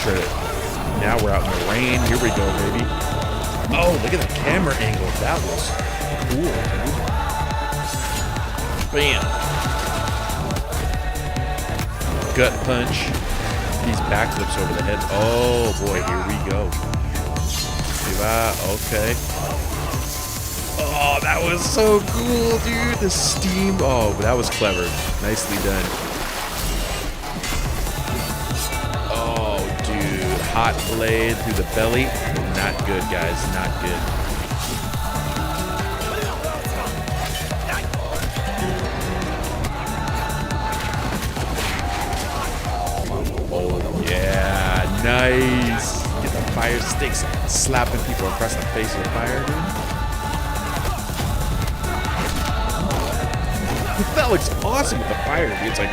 sure that now we're out in the rain. Here we go, baby. Oh, look at the camera angle. That was cool, dude. Bam. Gut punch. These backflips over the head. Oh, boy. Here we go. Okay. Oh, that was so cool, dude. The steam. Oh, that was clever. Nicely done. Oh, dude. Hot blade through the belly. Not good, guys. Not good. Oh, yeah. Nice. Get the fire sticks slapping people across the face with fire, dude. That looks awesome with the fire, dude. It's like